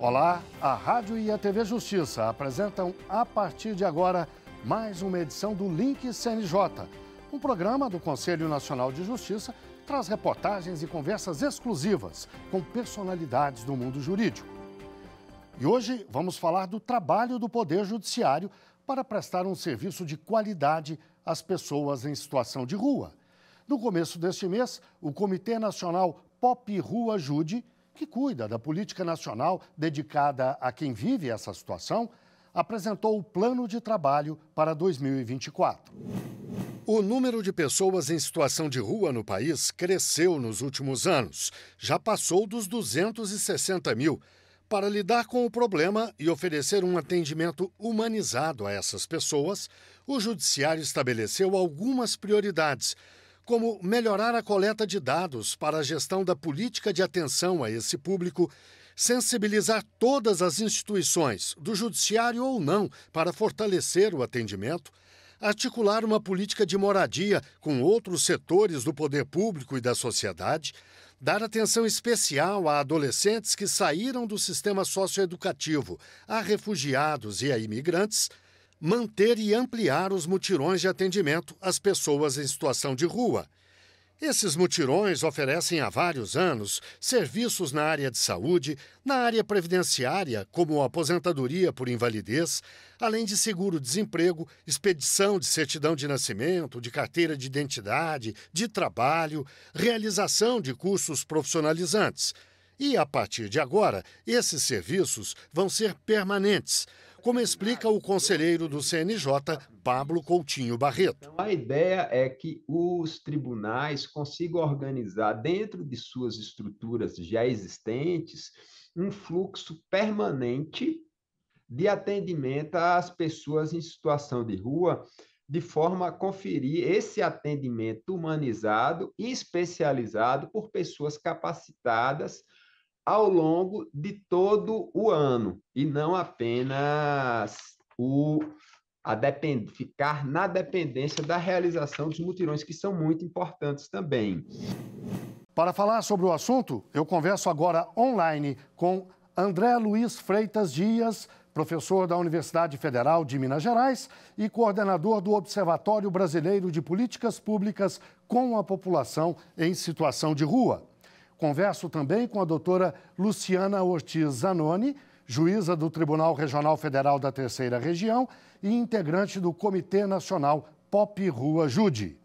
Olá, a Rádio e a TV Justiça apresentam a partir de agora mais uma edição do Link CNJ. Um programa do Conselho Nacional de Justiça que traz reportagens e conversas exclusivas com personalidades do mundo jurídico. E hoje vamos falar do trabalho do Poder Judiciário para prestar um serviço de qualidade às pessoas em situação de rua. No começo deste mês, o Comitê Nacional Pop Rua Jude, que cuida da política nacional dedicada a quem vive essa situação, apresentou o plano de trabalho para 2024. O número de pessoas em situação de rua no país cresceu nos últimos anos. Já passou dos 260 mil. Para lidar com o problema e oferecer um atendimento humanizado a essas pessoas, o Judiciário estabeleceu algumas prioridades, como melhorar a coleta de dados para a gestão da política de atenção a esse público, sensibilizar todas as instituições, do judiciário ou não, para fortalecer o atendimento, articular uma política de moradia com outros setores do poder público e da sociedade, dar atenção especial a adolescentes que saíram do sistema socioeducativo, a refugiados e a imigrantes, manter e ampliar os mutirões de atendimento às pessoas em situação de rua. Esses mutirões oferecem há vários anos serviços na área de saúde, na área previdenciária, como aposentadoria por invalidez, além de seguro-desemprego, expedição de certidão de nascimento, de carteira de identidade, de trabalho, realização de cursos profissionalizantes. E, a partir de agora, esses serviços vão ser permanentes, como explica o conselheiro do CNJ, Pablo Coutinho Barreto. Então, a ideia é que os tribunais consigam organizar, dentro de suas estruturas já existentes, um fluxo permanente de atendimento às pessoas em situação de rua, de forma a conferir esse atendimento humanizado e especializado por pessoas capacitadas ao longo de todo o ano, e não apenas ficar na dependência da realização dos mutirões, que são muito importantes também. Para falar sobre o assunto, eu converso agora online com André Luiz Freitas Dias, professor da Universidade Federal de Minas Gerais e coordenador do Observatório Brasileiro de Políticas Públicas com a População em Situação de Rua. Converso também com a doutora Luciana Ortiz Zanoni, juíza do Tribunal Regional Federal da Terceira Região e integrante do Comitê Nacional Pop Rua Jude.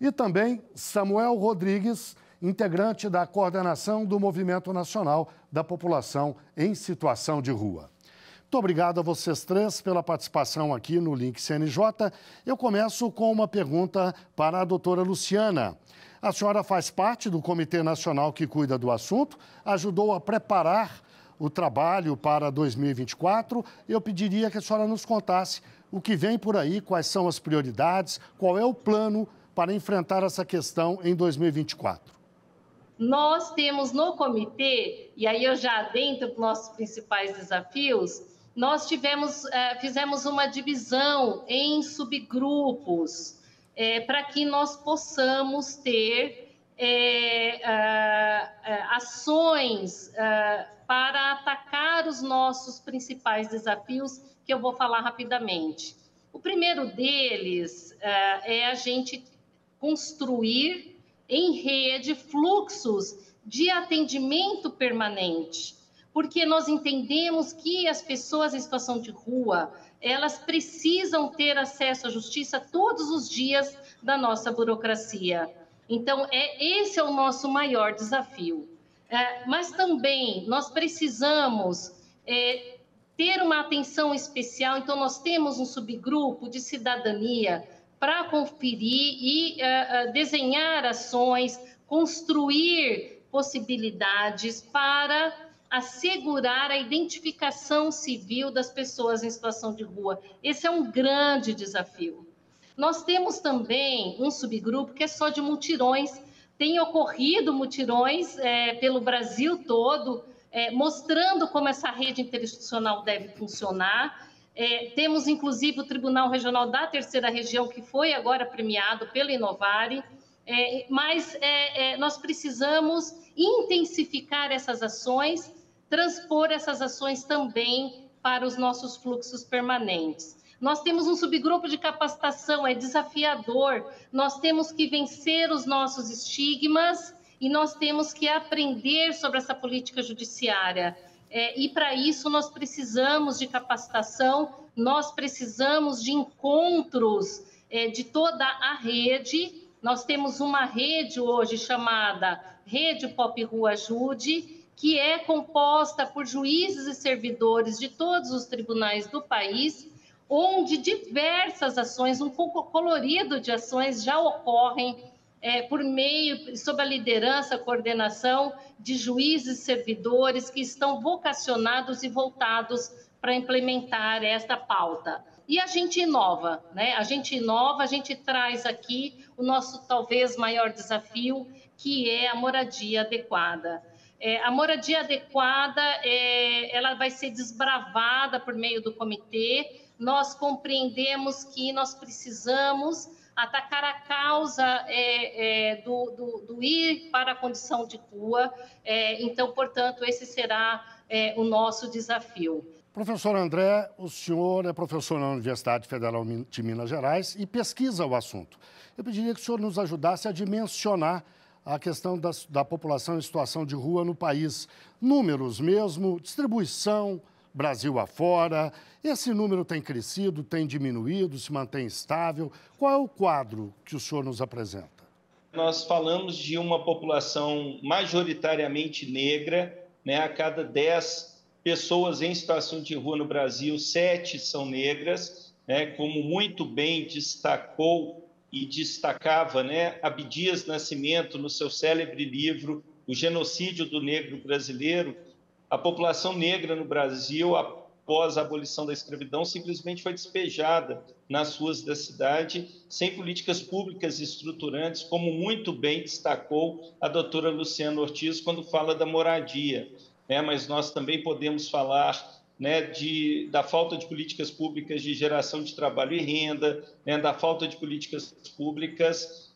E também Samuel Rodrigues, integrante da coordenação do Movimento Nacional da População em Situação de Rua. Muito obrigado a vocês três pela participação aqui no Link CNJ. Eu começo com uma pergunta para a doutora Luciana. A senhora faz parte do Comitê Nacional que cuida do assunto, ajudou a preparar o trabalho para 2024. Eu pediria que a senhora nos contasse o que vem por aí, quais são as prioridades, qual é o plano para enfrentar essa questão em 2024. Nós temos no comitê, e aí eu já adentro os nossos principais desafios, nós fizemos uma divisão em subgrupos, para que nós possamos ter ações para atacar os nossos principais desafios, que eu vou falar rapidamente. O primeiro deles é a gente construir em rede fluxos de atendimento permanente, porque nós entendemos que as pessoas em situação de rua, elas precisam ter acesso à justiça todos os dias da nossa burocracia. Então, esse é o nosso maior desafio. Mas também nós precisamos ter uma atenção especial, então nós temos um subgrupo de cidadania para conferir e desenhar ações, construir possibilidades para assegurar a identificação civil das pessoas em situação de rua. Esse é um grande desafio. Nós temos também um subgrupo que é só de mutirões. Tem ocorrido mutirões pelo Brasil todo, mostrando como essa rede interinstitucional deve funcionar. Temos, inclusive, o Tribunal Regional da Terceira Região, que foi agora premiado pela Inovare, mas nós precisamos intensificar essas ações transpor essas ações também para os nossos fluxos permanentes. Nós temos um subgrupo de capacitação, é desafiador, nós temos que vencer os nossos estigmas e nós temos que aprender sobre essa política judiciária. E para isso nós precisamos de capacitação, nós precisamos de encontros de toda a rede. Nós temos uma rede hoje chamada Rede Pop Rua Ajude, que é composta por juízes e servidores de todos os tribunais do país, onde diversas ações, um pouco colorido de ações já ocorrem por meio, sob a liderança, a coordenação de juízes e servidores que estão vocacionados e voltados para implementar esta pauta. E a gente inova, né? A gente traz aqui o nosso talvez maior desafio, que é a moradia adequada. A moradia adequada, ela vai ser desbravada por meio do comitê. Nós compreendemos que nós precisamos atacar a causa do ir para a condição de rua. Então, portanto, esse será o nosso desafio. Professor André, o senhor é professor na Universidade Federal de Minas Gerais e pesquisa o assunto. Eu pediria que o senhor nos ajudasse a dimensionar a questão da população em situação de rua no país. Números mesmo, distribuição, Brasil afora. Esse número tem crescido, tem diminuído, se mantém estável? Qual é o quadro que o senhor nos apresenta? Nós falamos de uma população majoritariamente negra, né? A cada 10 pessoas em situação de rua no Brasil, 7 são negras, né? Como muito bem destacou e destacava, né, Abdias Nascimento no seu célebre livro O Genocídio do Negro Brasileiro. A população negra no Brasil, após a abolição da escravidão, simplesmente foi despejada nas ruas da cidade, sem políticas públicas estruturantes, como muito bem destacou a doutora Luciana Ortiz quando fala da moradia. Mas nós também podemos falar, né, da falta de políticas públicas de geração de trabalho e renda, né, da falta de políticas públicas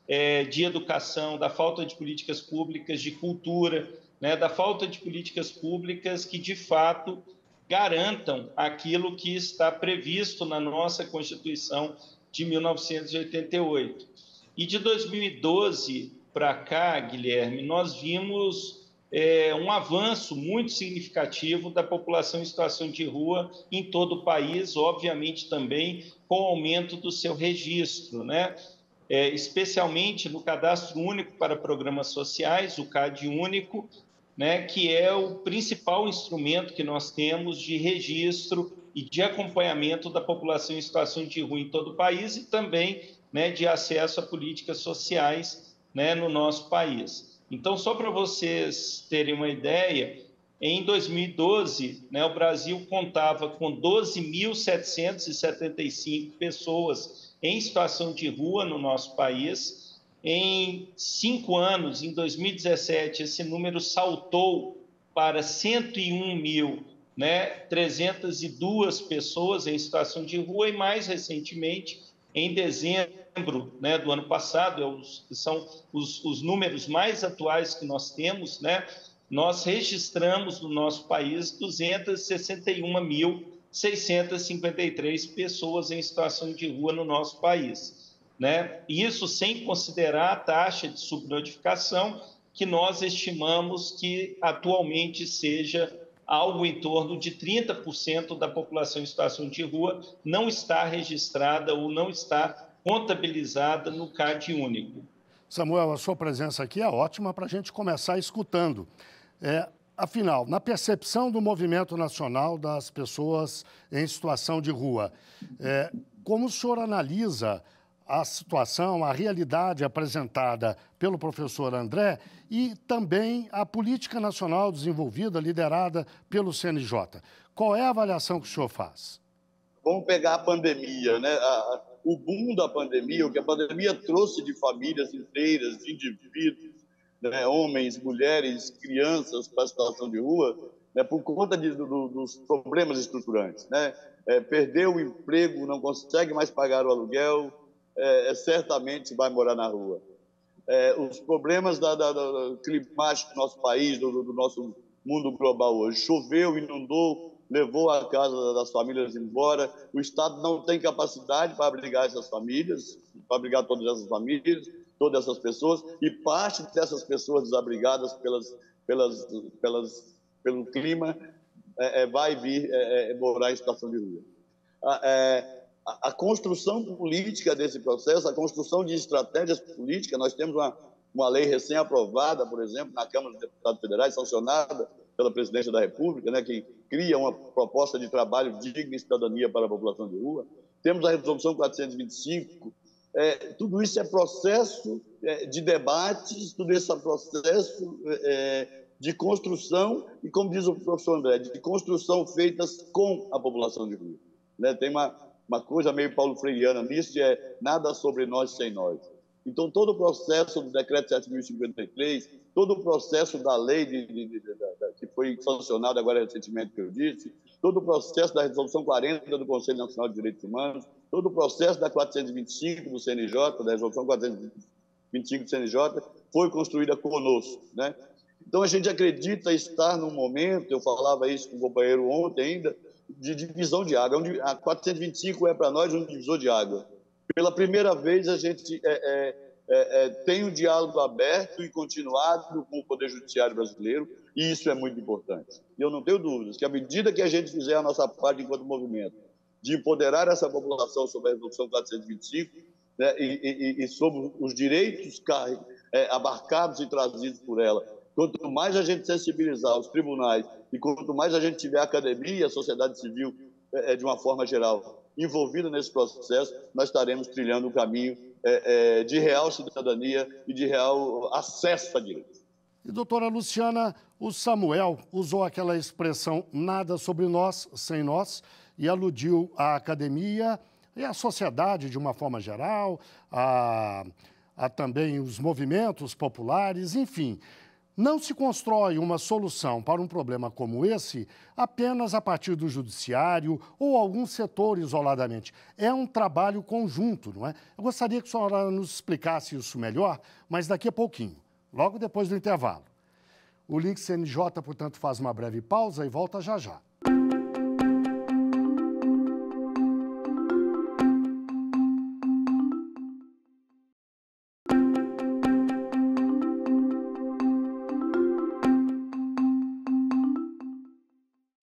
de educação, da falta de políticas públicas de cultura, né, da falta de políticas públicas que, de fato, garantam aquilo que está previsto na nossa Constituição de 1988. E de 2012 para cá, Guilherme, nós vimos um avanço muito significativo da população em situação de rua em todo o país, obviamente também com o aumento do seu registro, né? Especialmente no Cadastro Único para Programas Sociais, o CadÚnico, né, que é o principal instrumento que nós temos de registro e de acompanhamento da população em situação de rua em todo o país e também, né, de acesso a políticas sociais, né, no nosso país. Então, só para vocês terem uma ideia, em 2012, né, o Brasil contava com 12.775 pessoas em situação de rua no nosso país. Em 5 anos, em 2017, esse número saltou para 101.302 pessoas em situação de rua e, mais recentemente, em dezembro, né, do ano passado, são os números mais atuais que nós temos, né, nós registramos no nosso país 261.653 pessoas em situação de rua no nosso país, né? Isso sem considerar a taxa de subnotificação, que nós estimamos que atualmente seja algo em torno de 30% da população em situação de rua não está registrada ou não está contabilizada no CadÚnico. Samuel, a sua presença aqui é ótima para a gente começar escutando. Afinal, na percepção do movimento nacional das pessoas em situação de rua, como o senhor analisa a situação, a realidade apresentada pelo professor André e também a política nacional desenvolvida, liderada pelo CNJ. Qual é a avaliação que o senhor faz? Vamos pegar a pandemia, né? O boom da pandemia, o que a pandemia trouxe de famílias inteiras, de indivíduos, né? Homens, mulheres, crianças para a situação de rua, né? Por conta dos problemas estruturantes, né? Perdeu o emprego, não consegue mais pagar o aluguel, certamente vai morar na rua. Os problemas climáticos do nosso país, do nosso mundo global hoje. Choveu, inundou, levou a casa das famílias embora. O Estado não tem capacidade para abrigar essas famílias, para abrigar todas essas famílias, todas essas pessoas, e parte dessas pessoas desabrigadas pelo clima vai vir morar em situação de rua. A construção política desse processo, a construção de estratégias políticas, nós temos uma lei recém-aprovada, por exemplo, na Câmara dos Deputados Federais, sancionada pela Presidência da República, né, que cria uma proposta de trabalho digno e cidadania para a população de rua. Temos a Resolução 425. Tudo isso é processo de debates, tudo isso é processo de construção, e, como diz o professor André, de construção feitas com a população de rua. Né? Tem uma coisa meio paulo freireana nisso, nada sobre nós sem nós. Então, todo o processo do Decreto 7.053, todo o processo da lei que foi sancionada agora recentemente, que eu disse, todo o processo da Resolução 40 do Conselho Nacional de Direitos Humanos, todo o processo da 425 do CNJ, da Resolução 425 do CNJ, foi construída conosco, né? Então, a gente acredita estar num momento, eu falava isso com o companheiro ontem ainda, de divisão de água. A 425 é para nós um divisor de água. Pela primeira vez, a gente tem um diálogo aberto e continuado com o Poder Judiciário brasileiro, e isso é muito importante. E eu não tenho dúvidas que, à medida que a gente fizer a nossa parte enquanto movimento, de empoderar essa população sobre a Resolução 425, né, e sobre os direitos abarcados e trazidos por ela, quanto mais a gente sensibilizar os tribunais e quanto mais a gente tiver a academia e a sociedade civil, de uma forma geral, envolvida nesse processo, nós estaremos trilhando um caminho de real cidadania e de real acesso a direitos. E, doutora Luciana, o Samuel usou aquela expressão nada sobre nós, sem nós, e aludiu à academia e à sociedade de uma forma geral, a também os movimentos populares, enfim. Não se constrói uma solução para um problema como esse apenas a partir do judiciário ou algum setor isoladamente. É um trabalho conjunto, não é? Eu gostaria que a senhora nos explicasse isso melhor, mas daqui a pouquinho, logo depois do intervalo. O Link CNJ, portanto, faz uma breve pausa e volta já já.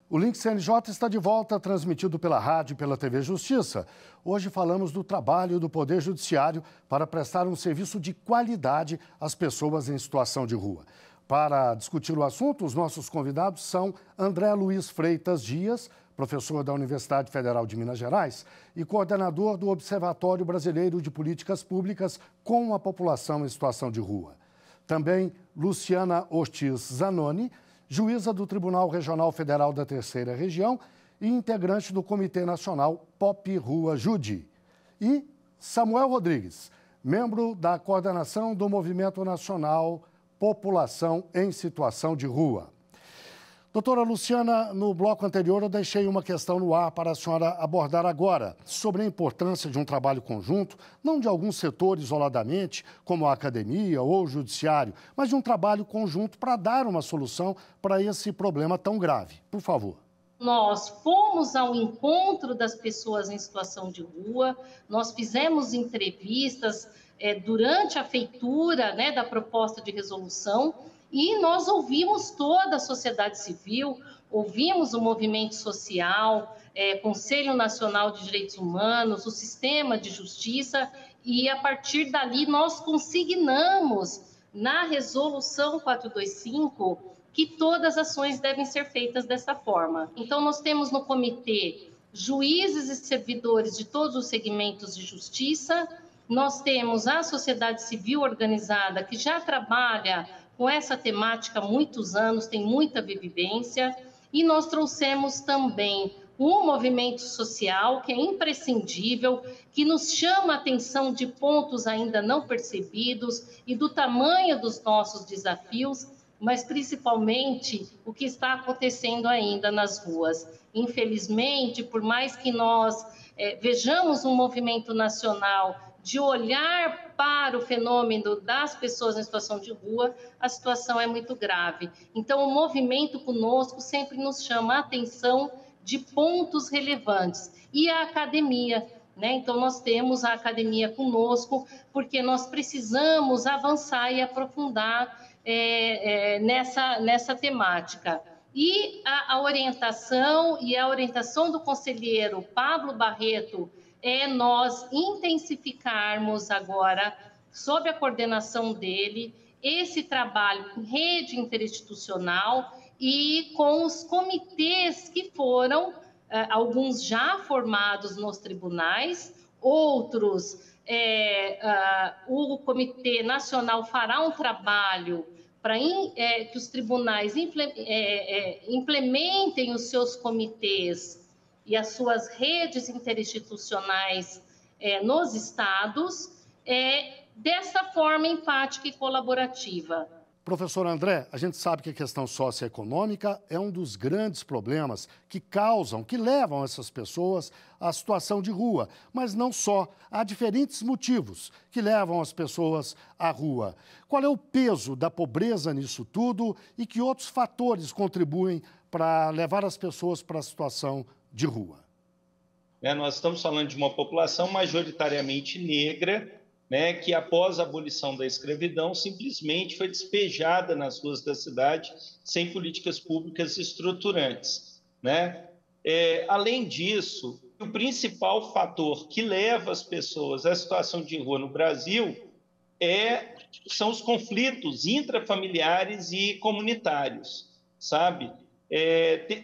O Link CNJ está de volta, transmitido pela rádio e pela TV Justiça. Hoje falamos do trabalho do Poder Judiciário para prestar um serviço de qualidade às pessoas em situação de rua. Para discutir o assunto, os nossos convidados são André Luiz Freitas Dias, professor da Universidade Federal de Minas Gerais e coordenador do Observatório Brasileiro de Políticas Públicas com a População em Situação de Rua. Também Luciana Ortiz Zanoni, juíza do Tribunal Regional Federal da Terceira Região e integrante do Comitê Nacional Pop Rua Jude. E Samuel Rodrigues, membro da coordenação do Movimento Nacional População em Situação de Rua. Doutora Luciana, no bloco anterior eu deixei uma questão no ar para a senhora abordar agora, sobre a importância de um trabalho conjunto, não de algum setor isoladamente, como a academia ou o judiciário, mas de um trabalho conjunto para dar uma solução para esse problema tão grave. Por favor. Nós fomos ao encontro das pessoas em situação de rua, nós fizemos entrevistas durante a feitura, né, da proposta de resolução, e nós ouvimos toda a sociedade civil, ouvimos o movimento social, Conselho Nacional de Direitos Humanos, o sistema de justiça, e a partir dali nós consignamos na resolução 425 que todas as ações devem ser feitas dessa forma. Então, nós temos no comitê juízes e servidores de todos os segmentos de justiça, nós temos a sociedade civil organizada que já trabalha com essa temática há muitos anos, tem muita vivência, e nós trouxemos também um movimento social que é imprescindível, que nos chama a atenção de pontos ainda não percebidos e do tamanho dos nossos desafios, mas principalmente o que está acontecendo ainda nas ruas. Infelizmente, por mais que nós vejamos um movimento nacional de olhar para o fenômeno das pessoas em situação de rua, a situação é muito grave. Então, o movimento conosco sempre nos chama a atenção de pontos relevantes. E a academia, né? Então, nós temos a academia conosco, porque nós precisamos avançar e aprofundar nessa temática. E a orientação do conselheiro Pablo Barreto é nós intensificarmos agora, sob a coordenação dele, esse trabalho em rede interinstitucional e com os comitês que foram, alguns já formados nos tribunais, outros, o Comitê Nacional fará um trabalho para que os tribunais implementem os seus comitês e as suas redes interinstitucionais nos estados, dessa forma empática e colaborativa. Professor André, a gente sabe que a questão socioeconômica é um dos grandes problemas que levam essas pessoas à situação de rua. Mas não só, há diferentes motivos que levam as pessoas à rua. Qual é o peso da pobreza nisso tudo e que outros fatores contribuem para levar as pessoas para a situação de rua? Nós estamos falando de uma população majoritariamente negra, que após a abolição da escravidão simplesmente foi despejada nas ruas da cidade sem políticas públicas estruturantes. Além disso, o principal fator que leva as pessoas à situação de rua no Brasil são os conflitos intrafamiliares e comunitários, sabe?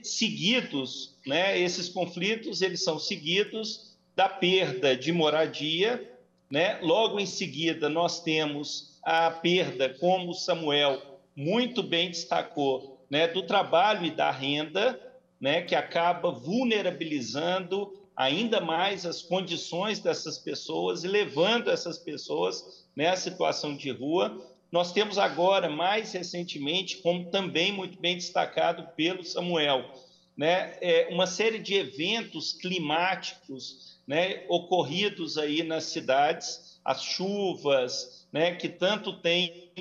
Seguidos, esses conflitos eles são seguidos da perda de moradia. Logo em seguida, nós temos a perda, como o Samuel muito bem destacou, do trabalho e da renda, que acaba vulnerabilizando ainda mais as condições dessas pessoas e levando essas pessoas à situação de rua. Nós temos agora, mais recentemente, como também muito bem destacado pelo Samuel, uma série de eventos climáticos ocorridos aí nas cidades, as chuvas, que tanto têm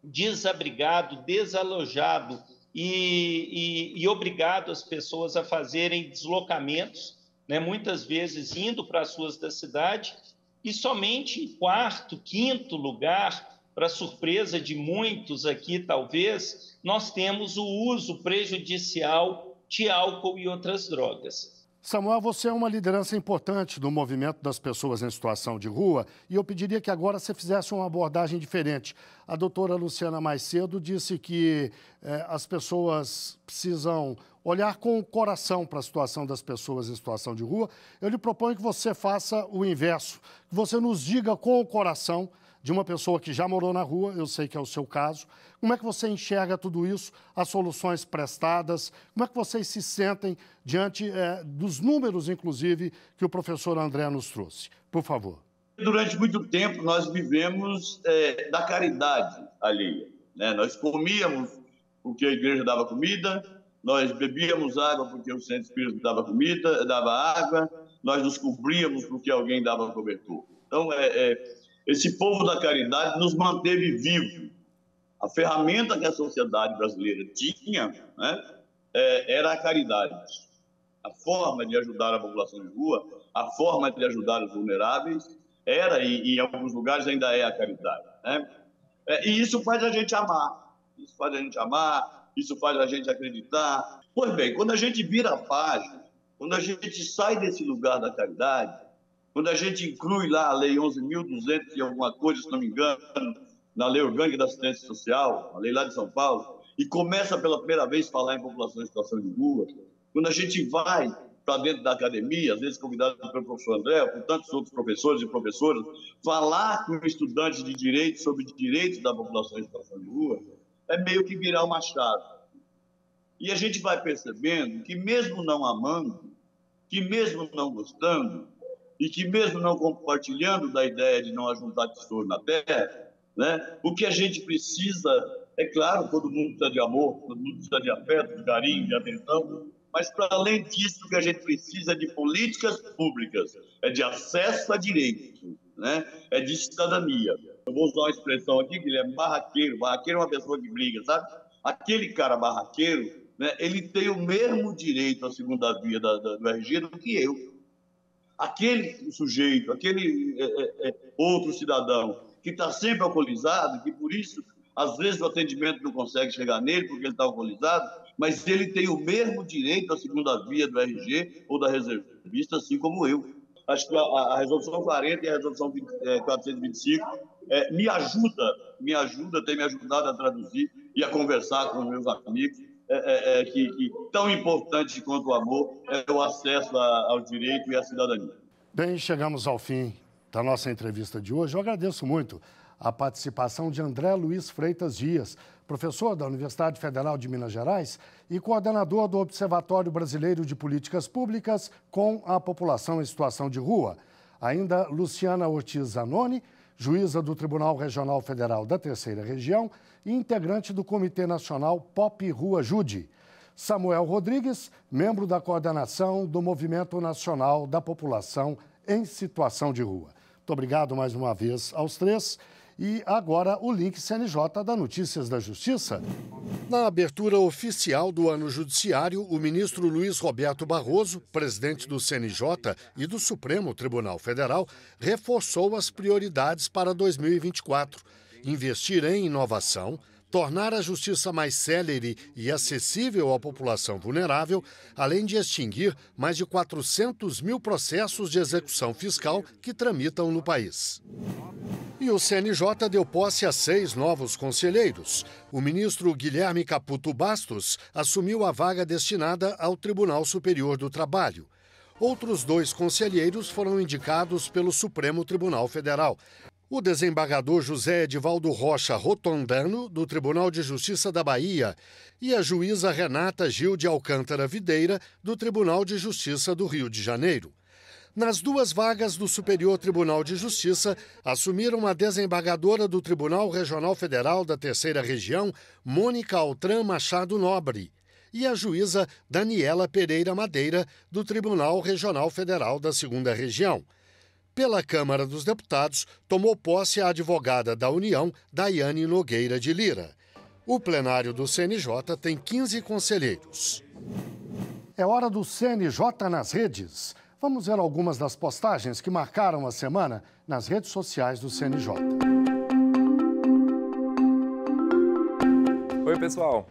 desabrigado, desalojado e obrigado as pessoas a fazerem deslocamentos, muitas vezes indo para as ruas da cidade, e somente em quarto, quinto lugar, para surpresa de muitos aqui talvez, nós temos o uso prejudicial de álcool e outras drogas. Samuel, você é uma liderança importante do movimento das pessoas em situação de rua e eu pediria que agora você fizesse uma abordagem diferente. A doutora Luciana mais cedo disse que as pessoas precisam olhar com o coração para a situação das pessoas em situação de rua. Eu lhe proponho que você faça o inverso, que você nos diga com o coração de uma pessoa que já morou na rua, eu sei que é o seu caso, como é que você enxerga tudo isso, as soluções prestadas, como é que vocês se sentem diante dos números, inclusive, que o professor André nos trouxe? Por favor. Durante muito tempo, nós vivemos da caridade alheia. Nós comíamos porque a igreja dava comida, nós bebíamos água porque o centro espírita dava comida, dava água, nós nos cobríamos porque alguém dava cobertor. Então, esse povo da caridade nos manteve vivos. A ferramenta que a sociedade brasileira tinha era a caridade. A forma de ajudar a população de rua, a forma de ajudar os vulneráveis, era, e em alguns lugares ainda é, a caridade. E isso faz a gente amar. Isso faz a gente amar, isso faz a gente acreditar. Pois bem, quando a gente vira a página, quando a gente sai desse lugar da caridade, quando a gente inclui lá a Lei 11.200 e alguma coisa, se não me engano, na Lei Orgânica da Assistência Social, a lei lá de São Paulo, e começa pela primeira vez a falar em população em situação de rua, quando a gente vai para dentro da academia, às vezes convidado pelo professor André, por tantos outros professores e professoras, falar com estudantes de direito sobre direitos da população em situação de rua, é meio que virar uma chave. E a gente vai percebendo que mesmo não amando, que mesmo não gostando, e que mesmo não compartilhando da ideia de não ajuntar tesouro na terra, o que a gente precisa, é claro, todo mundo precisa de amor, todo mundo precisa de afeto, de carinho, de atenção, mas para além disso, o que a gente precisa é de políticas públicas, é de acesso a direitos, né? É de cidadania. Eu vou usar uma expressão aqui, Guilherme, barraqueiro. Barraqueiro é uma pessoa que briga, sabe? Aquele cara barraqueiro, né, ele tem o mesmo direito à segunda via do RG do que eu. Aquele sujeito, aquele outro cidadão que está sempre alcoolizado, que por isso, às vezes, o atendimento não consegue chegar nele porque ele está alcoolizado, mas ele tem o mesmo direito à segunda via do RG ou da reservista, assim como eu. Acho que a resolução 40 e a resolução 425 me ajuda, tem me ajudado a traduzir e a conversar com meus amigos, que tão importante quanto o amor é o acesso ao direito e à cidadania. Bem, chegamos ao fim da nossa entrevista de hoje. Eu agradeço muito a participação de André Luiz Freitas Dias, professor da Universidade Federal de Minas Gerais e coordenador do Observatório Brasileiro de Políticas Públicas com a População em Situação de Rua. Ainda Luciana Ortiz Zanoni, juíza do Tribunal Regional Federal da Terceira Região e integrante do Comitê Nacional Pop Rua Jude. Samuel Rodrigues, membro da coordenação do Movimento Nacional da População em Situação de Rua. Muito obrigado mais uma vez aos três. E agora o link CNJ da Notícias da Justiça. Na abertura oficial do ano judiciário, o ministro Luiz Roberto Barroso, presidente do CNJ e do Supremo Tribunal Federal, reforçou as prioridades para 2024. Investir em inovação, tornar a justiça mais célere e acessível à população vulnerável, além de extinguir mais de 400 mil processos de execução fiscal que tramitam no país. E o CNJ deu posse a 6 novos conselheiros. O ministro Guilherme Caputo Bastos assumiu a vaga destinada ao Tribunal Superior do Trabalho. Outros 2 conselheiros foram indicados pelo Supremo Tribunal Federal. O desembargador José Edivaldo Rocha Rotondano, do Tribunal de Justiça da Bahia, e a juíza Renata Gil de Alcântara Videira, do Tribunal de Justiça do Rio de Janeiro. Nas 2 vagas do Superior Tribunal de Justiça, assumiram a desembargadora do Tribunal Regional Federal da Terceira Região, Mônica Altran Machado Nobre, e a juíza Daniela Pereira Madeira, do Tribunal Regional Federal da Segunda Região. Pela Câmara dos Deputados, tomou posse a advogada da União, Daiane Nogueira de Lira. O plenário do CNJ tem 15 conselheiros. É hora do CNJ nas redes. Vamos ver algumas das postagens que marcaram a semana nas redes sociais do CNJ. Oi, pessoal!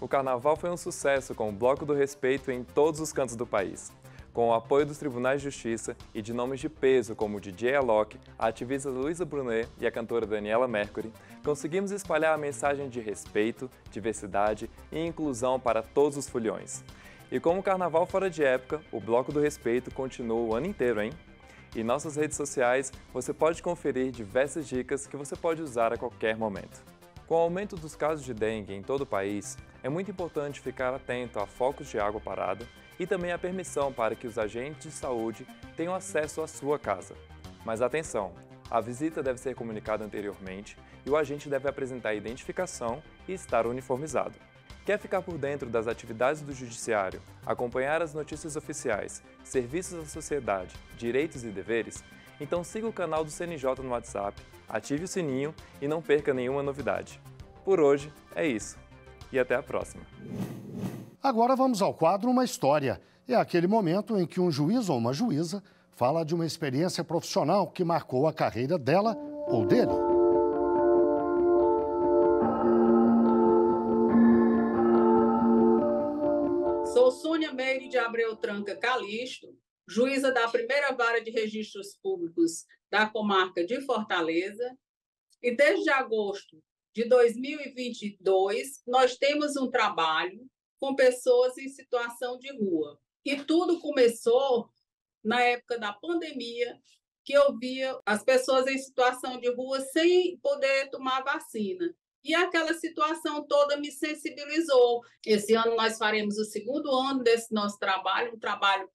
O carnaval foi um sucesso com o Bloco do Respeito em todos os cantos do país. Com o apoio dos tribunais de justiça e de nomes de peso como o DJ Alok, a ativista Luísa Brunet e a cantora Daniela Mercury, conseguimos espalhar a mensagem de respeito, diversidade e inclusão para todos os foliões. E como o carnaval fora de época, o Bloco do Respeito continua o ano inteiro, hein? Em nossas redes sociais, você pode conferir diversas dicas que você pode usar a qualquer momento. Com o aumento dos casos de dengue em todo o país, é muito importante ficar atento a focos de água parada e também a permissão para que os agentes de saúde tenham acesso à sua casa. Mas atenção, a visita deve ser comunicada anteriormente e o agente deve apresentar identificação e estar uniformizado. Quer ficar por dentro das atividades do Judiciário, acompanhar as notícias oficiais, serviços à sociedade, direitos e deveres? Então siga o canal do CNJ no WhatsApp, ative o sininho e não perca nenhuma novidade. Por hoje é isso. E até a próxima. Agora vamos ao quadro Uma História. É aquele momento em que um juiz ou uma juíza fala de uma experiência profissional que marcou a carreira dela ou dele. Sou Sônia Meire de Abreu Tranca Calixto, juíza da primeira vara de registros públicos da comarca de Fortaleza, e desde agosto de 2022 nós temos um trabalho com pessoas em situação de rua. E tudo começou na época da pandemia, que eu via as pessoas em situação de rua sem poder tomar vacina. E aquela situação toda me sensibilizou. Esse ano nós faremos o 2º ano desse nosso trabalho, um trabalho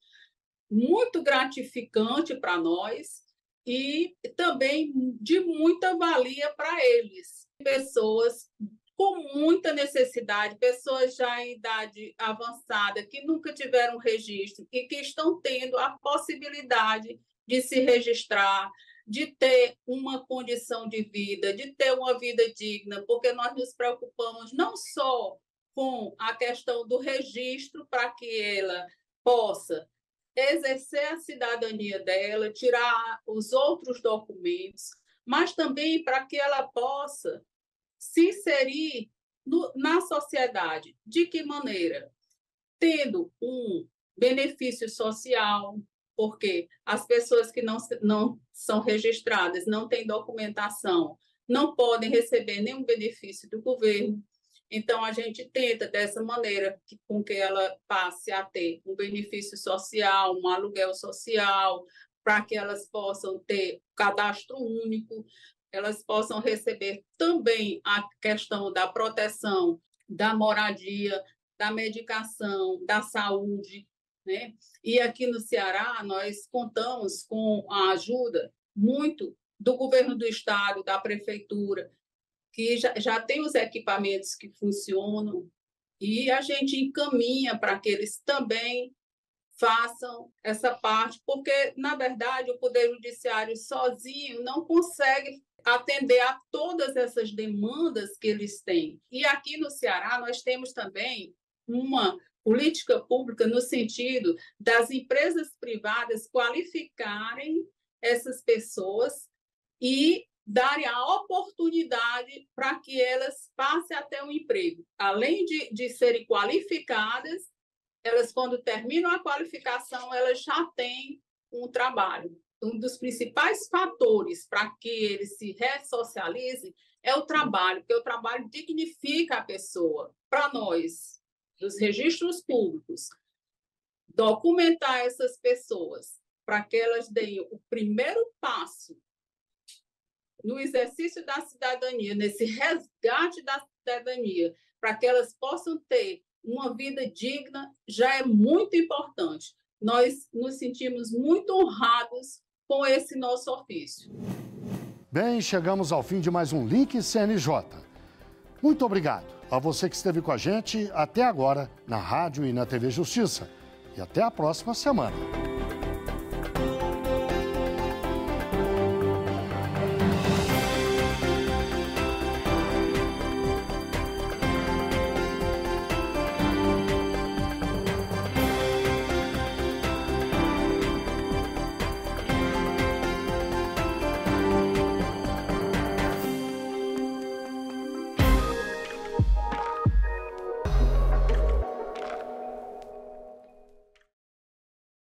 muito gratificante para nós e também de muita valia para eles. Pessoas com muita necessidade, pessoas já em idade avançada, que nunca tiveram registro e que estão tendo a possibilidade de se registrar, de ter uma condição de vida, de ter uma vida digna, porque nós nos preocupamos não só com a questão do registro para que ela possa exercer a cidadania dela, tirar os outros documentos, mas também para que ela possa se inserir na sociedade. De que maneira? Tendo um benefício social, porque as pessoas que não são registradas, não têm documentação, não podem receber nenhum benefício do governo. Então, a gente tenta, dessa maneira, com que ela passe a ter um benefício social, um aluguel social, para que elas possam ter cadastro único, elas possam receber também a questão da proteção, da moradia, da medicação, da saúde, né? E aqui no Ceará, nós contamos com a ajuda muito do governo do estado, da prefeitura, que já tem os equipamentos que funcionam, e a gente encaminha para que eles também façam essa parte, porque, na verdade, o Poder Judiciário sozinho não consegue atender a todas essas demandas que eles têm. E aqui no Ceará, nós temos também uma política pública no sentido das empresas privadas qualificarem essas pessoas e darem a oportunidade para que elas passem até um emprego. Além de serem qualificadas, elas, quando terminam a qualificação, elas já têm um trabalho. Um dos principais fatores para que eles se ressocializem é o trabalho, porque o trabalho dignifica a pessoa. Para nós, dos registros públicos, documentar essas pessoas para que elas deem o primeiro passo no exercício da cidadania, nesse resgate da cidadania, para que elas possam ter uma vida digna, já é muito importante. Nós nos sentimos muito honrados com esse nosso ofício. Bem, chegamos ao fim de mais um Link CNJ. Muito obrigado a você que esteve com a gente até agora na rádio e na TV Justiça. E até a próxima semana.